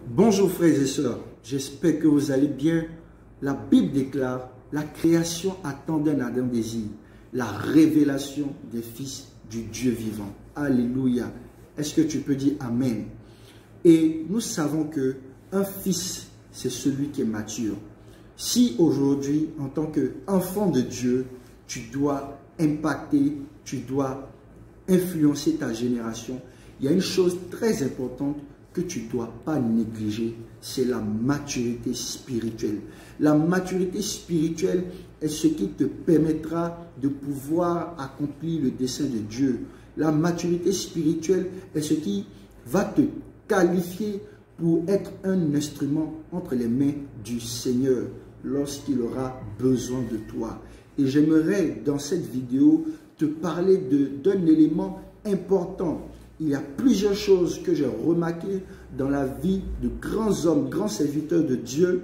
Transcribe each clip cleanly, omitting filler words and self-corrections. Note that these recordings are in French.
Bonjour frères et sœurs, j'espère que vous allez bien. La Bible déclare, la création attendait un ardent désir, la révélation des fils du Dieu vivant. Alléluia. Est-ce que tu peux dire Amen? Et nous savons que un fils, c'est celui qui est mature. Si aujourd'hui, en tant qu'enfant de Dieu, tu dois impacter, tu dois influencer ta génération, il y a une chose très importante que tu ne dois pas négliger, c'est la maturité spirituelle. La maturité spirituelle est ce qui te permettra de pouvoir accomplir le dessein de Dieu. La maturité spirituelle est ce qui va te qualifier pour être un instrument entre les mains du Seigneur lorsqu'il aura besoin de toi. Et j'aimerais dans cette vidéo te parler d'un élément important. Il y a plusieurs choses que j'ai remarquées dans la vie de grands hommes, grands serviteurs de Dieu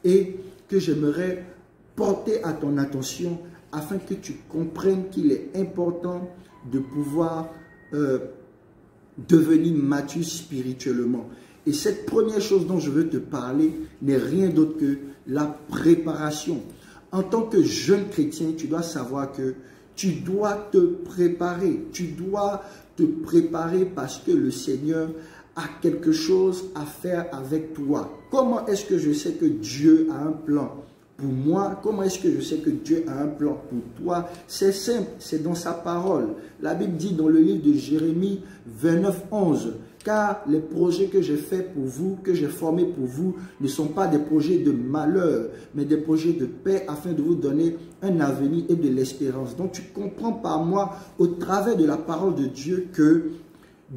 et que j'aimerais porter à ton attention afin que tu comprennes qu'il est important de pouvoir devenir mature spirituellement. Et cette première chose dont je veux te parler n'est rien d'autre que la préparation. En tant que jeune chrétien, tu dois savoir que tu dois te préparer. Tu dois te préparer parce que le Seigneur a quelque chose à faire avec toi. Comment est-ce que je sais que Dieu a un plan pour moi? Comment est-ce que je sais que Dieu a un plan pour toi? C'est simple, c'est dans sa parole. La Bible dit dans le livre de Jérémie 29, 11, car les projets que j'ai faits pour vous, que j'ai formés pour vous, ne sont pas des projets de malheur, mais des projets de paix afin de vous donner un avenir et de l'espérance. Donc tu comprends par moi, au travers de la parole de Dieu, que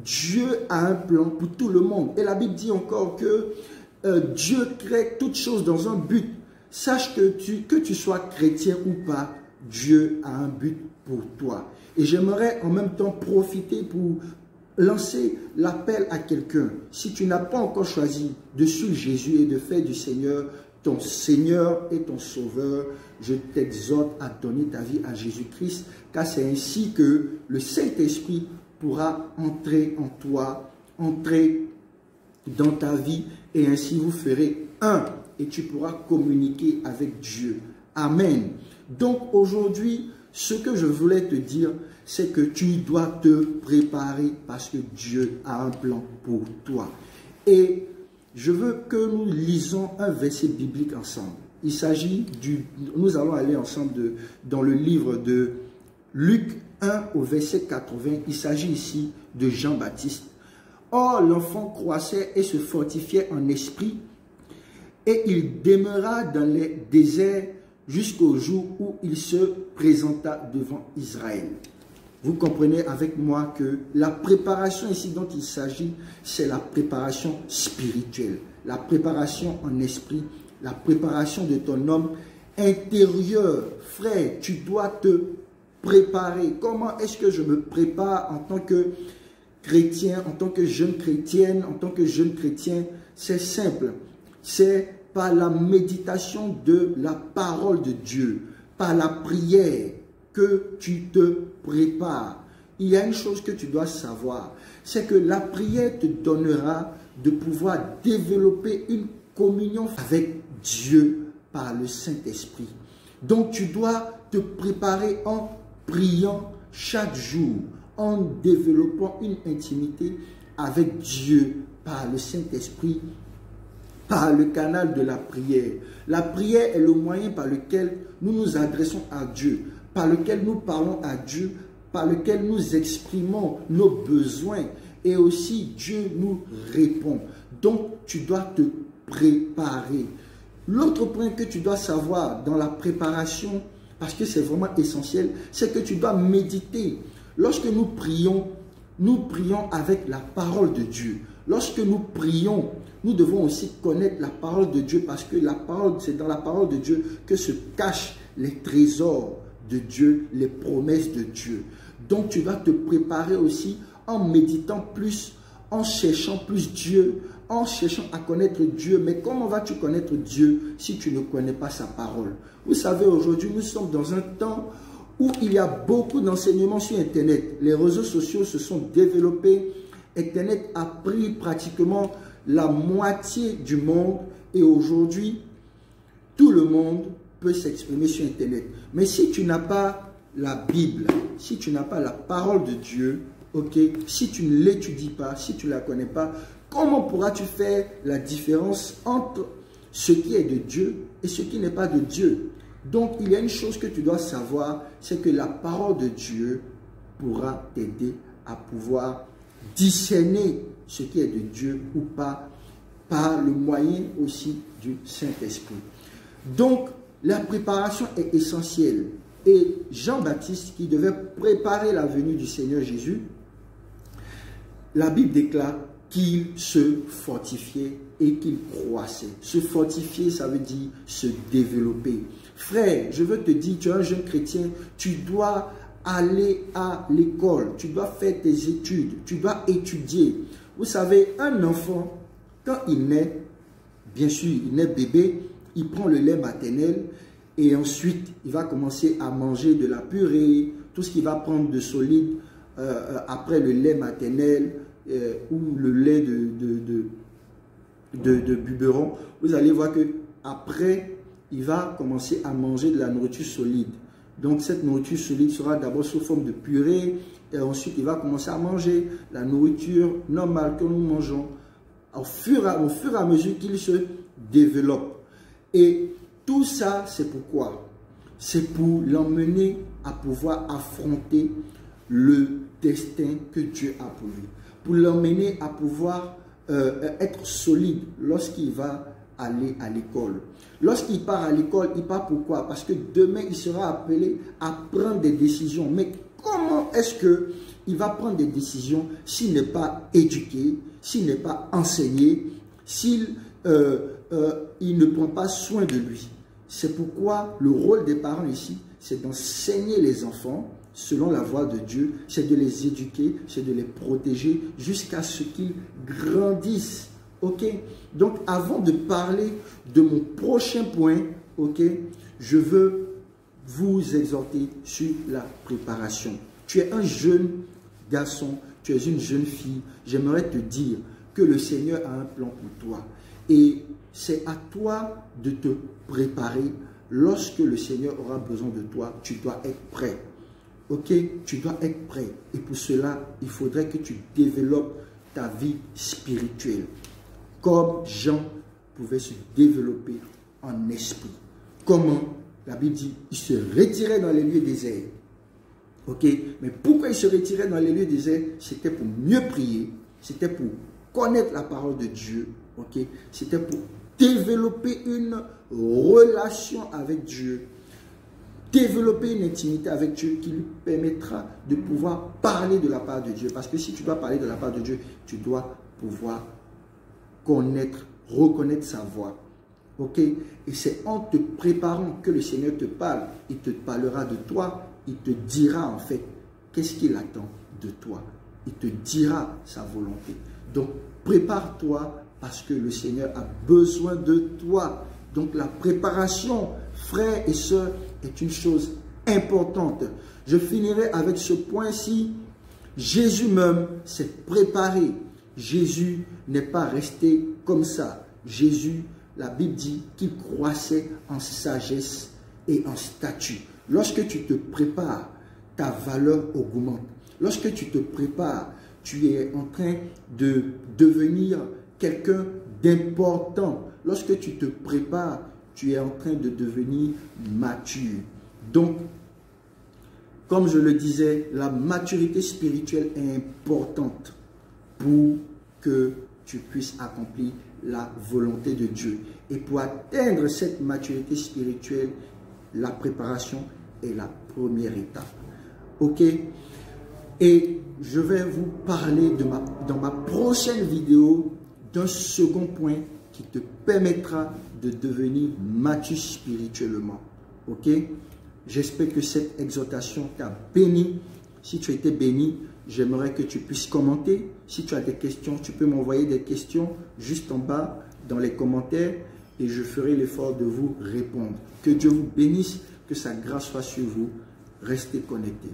Dieu a un plan pour tout le monde. Et la Bible dit encore que Dieu crée toutes choses dans un but. Sache que tu sois chrétien ou pas, Dieu a un but pour toi. Et j'aimerais en même temps profiter pour lancer l'appel à quelqu'un. Si tu n'as pas encore choisi de suivre Jésus et de faire du Seigneur ton Seigneur et ton Sauveur, je t'exhorte à donner ta vie à Jésus-Christ, car c'est ainsi que le Saint-Esprit pourra entrer en toi, entrer dans ta vie, et ainsi vous ferez un, et tu pourras communiquer avec Dieu. Amen. Donc aujourd'hui, ce que je voulais te dire, c'est que tu dois te préparer parce que Dieu a un plan pour toi. Et je veux que nous lisons un verset biblique ensemble. Il s'agit nous allons aller ensemble dans le livre de Luc 1 au verset 80. Il s'agit ici de Jean-Baptiste. Or, l'enfant croissait et se fortifiait en esprit, et il demeura dans les déserts jusqu'au jour où il se présenta devant Israël. Vous comprenez avec moi que la préparation ici dont il s'agit, c'est la préparation spirituelle, la préparation en esprit, la préparation de ton homme intérieur. Frère, tu dois te préparer. Comment est-ce que je me prépare en tant que chrétien, en tant que jeune chrétienne, en tant que jeune chrétien? C'est simple, c'est par la méditation de la parole de Dieu, par la prière que tu te prépares. Il y a une chose que tu dois savoir, c'est que la prière te donnera de pouvoir développer une communion avec Dieu par le Saint-Esprit. Donc tu dois te préparer en priant chaque jour, en développant une intimité avec Dieu par le Saint-Esprit, par le canal de la prière. La prière est le moyen par lequel nous nous adressons à Dieu, par lequel nous parlons à Dieu, par lequel nous exprimons nos besoins, et aussi Dieu nous répond. Donc tu dois te préparer. L'autre point que tu dois savoir dans la préparation, parce que c'est vraiment essentiel, c'est que tu dois méditer. Lorsque nous prions avec la parole de Dieu. Lorsque nous prions, nous devons aussi connaître la parole de Dieu, parce que c'est dans la parole de Dieu que se cachent les trésors de Dieu, les promesses de Dieu. Donc tu dois te préparer aussi en méditant plus, en cherchant plus Dieu, en cherchant à connaître Dieu. Mais comment vas-tu connaître Dieu si tu ne connais pas sa parole? Vous savez, aujourd'hui, nous sommes dans un temps où il y a beaucoup d'enseignements sur Internet. Les réseaux sociaux se sont développés. Internet a pris pratiquement la moitié du monde et aujourd'hui, tout le monde peut s'exprimer sur Internet. Mais si tu n'as pas la Bible, si tu n'as pas la parole de Dieu, ok, si tu ne l'étudies pas, si tu ne la connais pas, comment pourras-tu faire la différence entre ce qui est de Dieu et ce qui n'est pas de Dieu? Donc, il y a une chose que tu dois savoir, c'est que la parole de Dieu pourra t'aider à pouvoir discerner ce qui est de Dieu ou pas, par le moyen aussi du Saint-Esprit. Donc, la préparation est essentielle. Et Jean-Baptiste, qui devait préparer la venue du Seigneur Jésus, la Bible déclare qu'il se fortifiait et qu'il croissait. Se fortifier, ça veut dire se développer. Frère, je veux te dire, tu es un jeune chrétien, tu dois aller à l'école, tu dois faire tes études, tu dois étudier. Vous savez, un enfant, quand il naît, bien sûr, il naît bébé, il prend le lait maternel et ensuite, il va commencer à manger de la purée, tout ce qu'il va prendre de solide après le lait maternel ou le lait de biberon. Vous allez voir que après, il va commencer à manger de la nourriture solide. Donc, cette nourriture solide sera d'abord sous forme de purée et ensuite, il va commencer à manger la nourriture normale que nous mangeons au fur et à mesure qu'il se développe. Et tout ça, c'est pourquoi? C'est pour l'emmener à pouvoir affronter le destin que Dieu a pour lui. Pour l'emmener à pouvoir être solide lorsqu'il va aller à l'école. Lorsqu'il part à l'école, il part pourquoi? Parce que demain, il sera appelé à prendre des décisions. Mais comment est-ce qu'il va prendre des décisions s'il n'est pas éduqué, s'il n'est pas enseigné, s'il ne prend pas soin de lui? C'est pourquoi le rôle des parents ici, c'est d'enseigner les enfants selon la voie de Dieu, c'est de les éduquer, c'est de les protéger jusqu'à ce qu'ils grandissent. Ok? Donc, avant de parler de mon prochain point, ok, je veux vous exhorter sur la préparation. Tu es un jeune garçon, tu es une jeune fille. J'aimerais te dire que le Seigneur a un plan pour toi. Et c'est à toi de te préparer. Lorsque le Seigneur aura besoin de toi, tu dois être prêt. Ok? Tu dois être prêt. Et pour cela, il faudrait que tu développes ta vie spirituelle. Comme Jean pouvait se développer en esprit. Comment? La Bible dit, il se retirait dans les lieux déserts. Ok? Mais pourquoi il se retirait dans les lieux déserts? C'était pour mieux prier. C'était pour connaître la parole de Dieu. Ok? C'était pour développer une relation avec Dieu. Développer une intimité avec Dieu qui lui permettra de pouvoir parler de la part de Dieu. Parce que si tu dois parler de la part de Dieu, tu dois pouvoir connaître, reconnaître sa voix. Ok? Et c'est en te préparant que le Seigneur te parle. Il te parlera de toi. Il te dira en fait qu'est-ce qu'il attend de toi. Il te dira sa volonté. Donc, prépare-toi parce que le Seigneur a besoin de toi. Donc, la préparation, frères et sœurs, est une chose importante. Je finirai avec ce point-ci. Jésus même s'est préparé. Jésus n'est pas resté comme ça. Jésus, la Bible dit qu'il croissait en sagesse et en statut. Lorsque tu te prépares, ta valeur augmente. Lorsque tu te prépares, tu es en train de devenir quelqu'un d'important. Lorsque tu te prépares, tu es en train de devenir mature. Donc, comme je le disais, la maturité spirituelle est importante pour que tu puisses accomplir la volonté de Dieu. Et pour atteindre cette maturité spirituelle, la préparation est la première étape. Ok? Et je vais vous parler dans ma prochaine vidéo d'un second point qui te permettra de devenir mature spirituellement. Ok? J'espère que cette exhortation t'a béni. Si tu as été béni, j'aimerais que tu puisses commenter. Si tu as des questions, tu peux m'envoyer des questions juste en bas dans les commentaires et je ferai l'effort de vous répondre. Que Dieu vous bénisse, que sa grâce soit sur vous. Restez connectés.